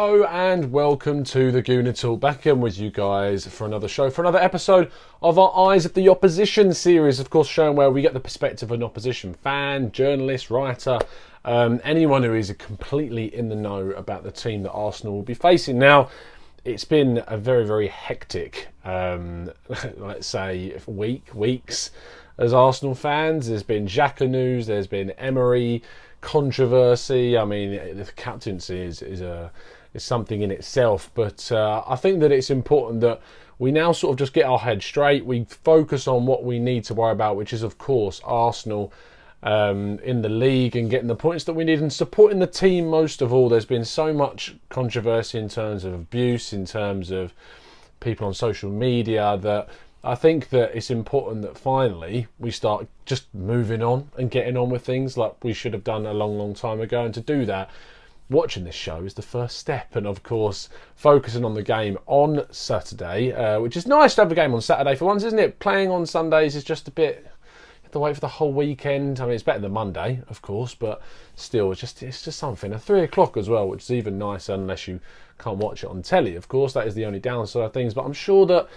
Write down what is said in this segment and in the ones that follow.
Hello and welcome to the Gooner Talk. Back in with you guys for another show, for another episode of our Eyes of the Opposition series. Of course, showing where we get the perspective of an opposition fan, journalist, writer, anyone who is completely in the know about the team that Arsenal will be facing. Now, it's been a very, very hectic, let's say, weeks as Arsenal fans. There's been Xhaka news, there's been Emery controversy. I mean, the captaincy is something in itself, but I think that it's important that we now sort of just get our head straight. We focus on what we need to worry about, which is, of course, Arsenal in the league and getting the points that we need and supporting the team most of all. There's been so much controversy in terms of abuse, in terms of people on social media, that I think that it's important that finally we start just moving on and getting on with things like we should have done a long, long time ago. And to do that, watching this show is the first step. And of course, focusing on the game on Saturday, which is nice to have a game on Saturday for once, isn't it? Playing on Sundays is just a bit... You have to wait for the whole weekend. I mean, it's better than Monday, of course, but still, it's just something. At 3 o'clock as well, which is even nicer unless you can't watch it on telly, of course. That is the only downside of things. But I'm sure that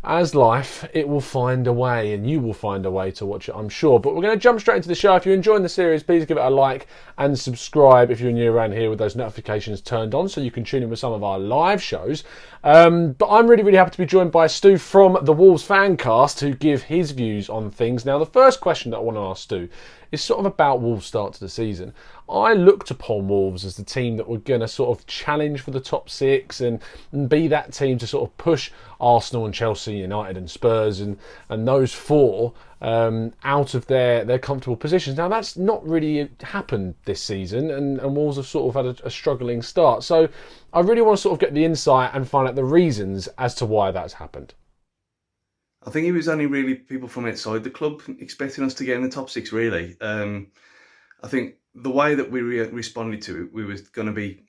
as life, it will find a way, and you will find a way to watch it, I'm sure. But we're going to jump straight into the show. If you're enjoying the series, please give it a like and subscribe if you're new around here with those notifications turned on so you can tune in with some of our live shows. But I'm really, really happy to be joined by Stu from the Wolves Fancast to give his views on things. Now, the first question that I want to ask Stu is sort of about Wolves' start to the season. I looked upon Wolves as the team that were going to sort of challenge for the top six and be that team to sort of push Arsenal and Chelsea, United and Spurs and those four out of their comfortable positions. Now, that's not really happened this season, and Wolves have sort of had a struggling start. So I really want to sort of get the insight and find out the reasons as to why that's happened. I think it was only really people from outside the club expecting us to get in the top six, really. I think the way that we responded to it, we was going to be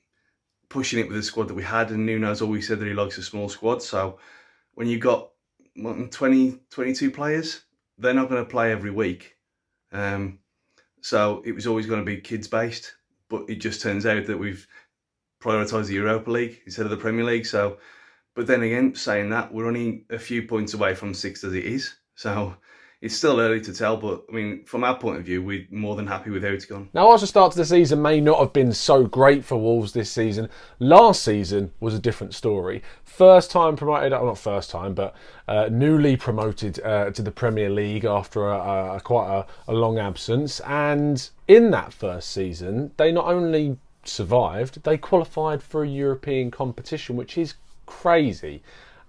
pushing it with the squad that we had, and Nuno's always said that he likes a small squad. So when you've got 20, 22 players, they're not going to play every week. So it was always going to be kids-based, but it just turns out that we've prioritised the Europa League instead of the Premier League. So, but then again, saying that, we're only a few points away from sixth as it is. So it's still early to tell, but I mean, from our point of view, we're more than happy with how it's gone. Now, whilst the start to the season may not have been so great for Wolves this season, last season was a different story. First time promoted, not first time, but newly promoted to the Premier League after quite a long absence. And in that first season, they not only survived, they qualified for a European competition, which is crazy.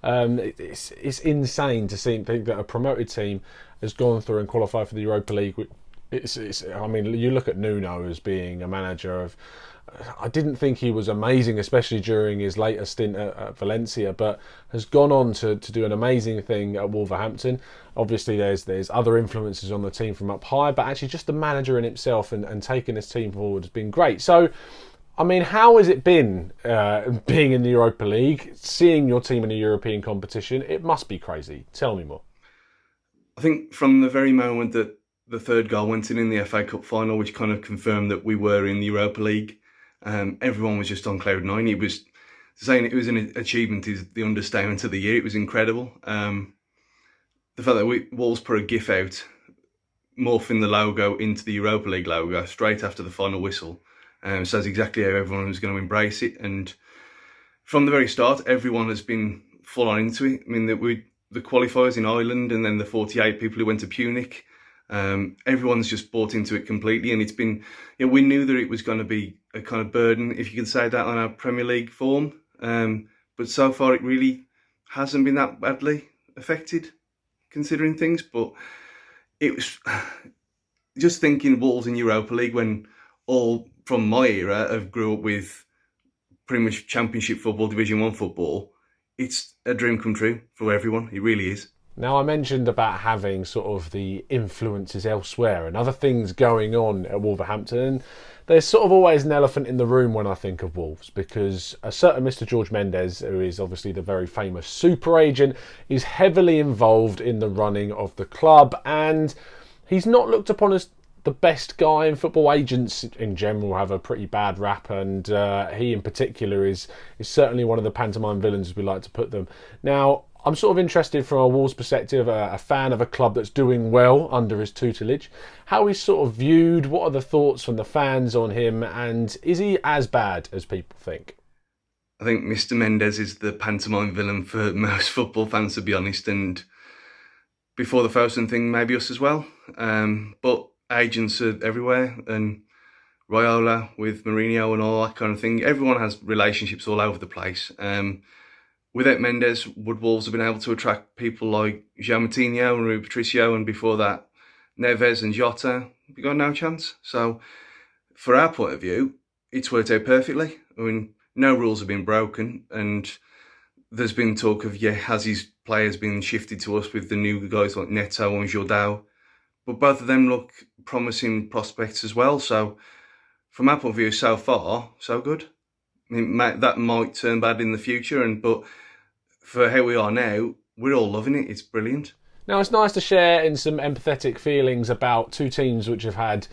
It's insane to think that a promoted team has gone through and qualified for the Europa League. I mean, you look at Nuno as being a manager of... I didn't think he was amazing, especially during his later stint at Valencia, but has gone on to do an amazing thing at Wolverhampton. Obviously, there's other influences on the team from up high, but actually just the manager in himself and taking his team forward has been great. So, I mean, how has it been being in the Europa League, seeing your team in a European competition? It must be crazy. Tell me more. I think from the very moment that the third goal went in the FA Cup final, which kind of confirmed that we were in the Europa League, everyone was just on cloud nine. It was saying it was an achievement is the understatement of the year. It was incredible. The fact that Wolves put a GIF out, morphing the logo into the Europa League logo straight after the final whistle, says exactly how everyone was going to embrace it. And from the very start, everyone has been full on into it. I mean, the qualifiers in Ireland and then the 48 people who went to Punic, everyone's just bought into it completely. And it's been, we knew that it was going to be a kind of burden, if you could say that, on our Premier League form. But so far, it really hasn't been that badly affected, considering things. But it was just thinking Wolves in Europa League, when all from my era have grew up with pretty much Championship football, Division 1 football. It's a dream come true for everyone. It really is. Now, I mentioned about having sort of the influences elsewhere and other things going on at Wolverhampton. And there's sort of always an elephant in the room when I think of Wolves, because a certain Mr. George Mendes, who is obviously the very famous super agent, is heavily involved in the running of the club. And he's not looked upon as the best guy in football. Agents in general have a pretty bad rap, and he in particular is certainly one of the pantomime villains, as we like to put them. Now, I'm sort of interested from a Wolves perspective, a fan of a club that's doing well under his tutelage, how he's sort of viewed, what are the thoughts from the fans on him, and is he as bad as people think? I think Mr. Mendes is the pantomime villain for most football fans, to be honest, and before the Fosun thing, maybe us as well. But agents are everywhere, and Raiola with Mourinho and all that kind of thing. Everyone has relationships all over the place. Without Mendes, would Wolves have been able to attract people like João Moutinho and Rui Patricio, and before that, Neves and Jota? We got no chance. So, for our point of view, it's worked out perfectly. I mean, no rules have been broken, and there's been talk of, has his players been shifted to us with the new guys like Neto and Jordao? But both of them look promising prospects as well. So, from our point of view, so far, so good. I mean, that might turn bad in the future, but for how we are now, we're all loving it. It's brilliant. Now, it's nice to share in some empathetic feelings about two teams which have had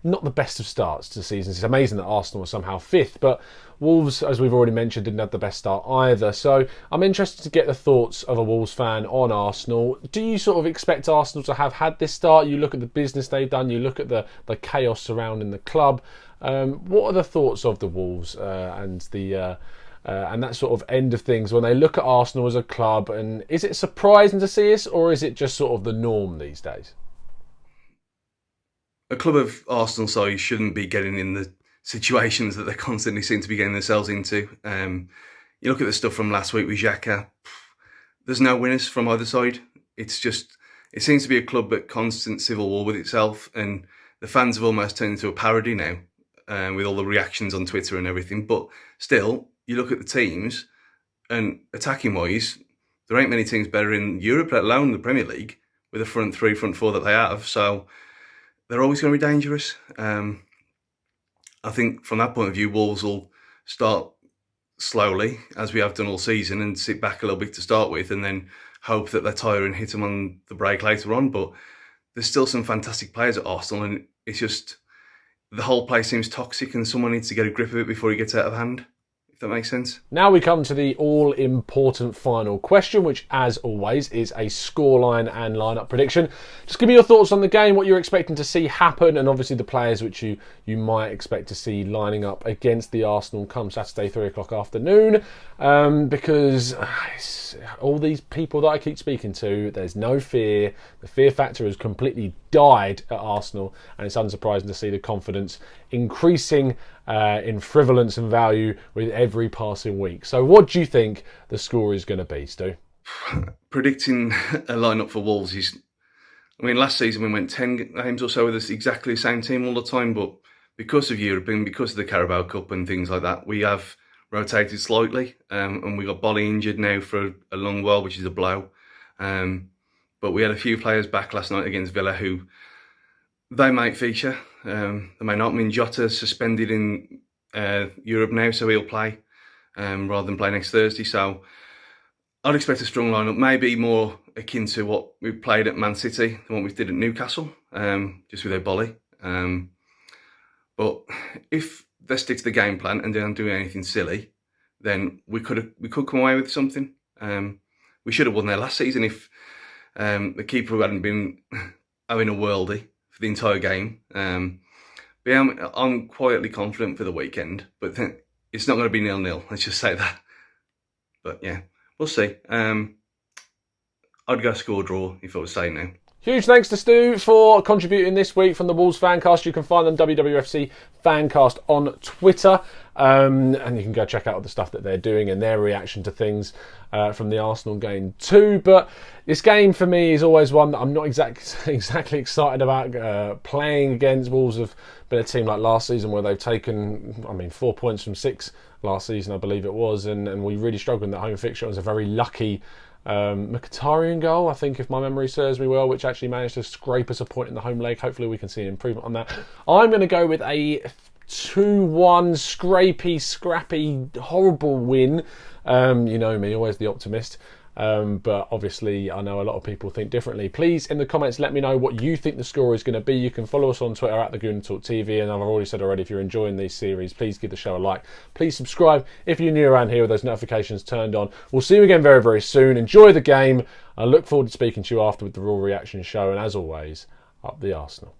not the best of starts to the season. It's amazing that Arsenal was somehow fifth, but Wolves, as we've already mentioned, didn't have the best start either. So I'm interested to get the thoughts of a Wolves fan on Arsenal. Do you sort of expect Arsenal to have had this start? You look at the business they've done, you look at the chaos surrounding the club. What are the thoughts of the Wolves and that sort of end of things when they look at Arsenal as a club? And is it surprising to see us, or is it just sort of the norm these days? A club of Arsenal size shouldn't be getting in the situations that they constantly seem to be getting themselves into. You look at the stuff from last week with Xhaka, there's no winners from either side. It seems to be a club at constant civil war with itself, and the fans have almost turned into a parody now with all the reactions on Twitter and everything. But still, you look at the teams, and attacking-wise, there ain't many teams better in Europe, let alone the Premier League, with the front three, front four that they have. So they're always going to be dangerous. I think from that point of view, Wolves will start slowly, as we have done all season, and sit back a little bit to start with, and then hope that they tire and hit them on the break later on. But there's still some fantastic players at Arsenal, and it's just the whole place seems toxic, and someone needs to get a grip of it before it gets out of hand. That makes sense. Now we come to the all-important final question, which, as always, is a scoreline and lineup prediction. Just give me your thoughts on the game, what you're expecting to see happen, and obviously the players which you might expect to see lining up against the Arsenal come Saturday, 3 o'clock afternoon. Because all these people that I keep speaking to, there's no fear. The fear factor has completely died at Arsenal, and it's unsurprising to see the confidence increasing in frivolence and value with every passing week. So what do you think the score is going to be, Stu? Predicting a lineup for Wolves is, last season we went 10 games or so with exactly the same team all the time, but because of Europe and because of the Carabao Cup and things like that, we have rotated slightly, and we got Bolly injured now for a long while, which is a blow. But we had a few players back last night against Villa who they might feature. They may not. Jota suspended in Europe now, so he'll play rather than play next Thursday. So I'd expect a strong lineup, maybe more akin to what we played at Man City than what we did at Newcastle, just with Bolly. But if they stick to the game plan and they don't do anything silly, then we could come away with something. We should have won there last season if the keeper hadn't been having a worldie for the entire game. But yeah, I'm quietly confident for the weekend, but it's not going to be 0-0. Let's just say that. But yeah, we'll see. I'd go score draw if I was saying now. Huge thanks to Stu for contributing this week from the Wolves Fancast. You can find them WWFC Fancast on Twitter, and you can go check out all the stuff that they're doing and their reaction to things from the Arsenal game too. But this game for me is always one that I'm not exactly excited about. Playing against Wolves have been a team like last season where they've taken 4 points from 6 last season, I believe it was, and we really struggled in that home fixture. It was a very lucky Mkhitaryan goal, I think, if my memory serves me well, which actually managed to scrape us a point in the home leg. Hopefully we can see an improvement on that. I'm going to go with a 2-1 scrappy, horrible win. You know me, always the optimist. But obviously I know a lot of people think differently. Please, in the comments, let me know what you think the score is going to be. You can follow us on Twitter at the Gooner Talk TV, and I've already said already, if you're enjoying these series, please give the show a like. Please subscribe if you're new around here with those notifications turned on. We'll see you again very, very soon. Enjoy the game. I look forward to speaking to you after with the Raw Reaction Show, and as always, up the Arsenal.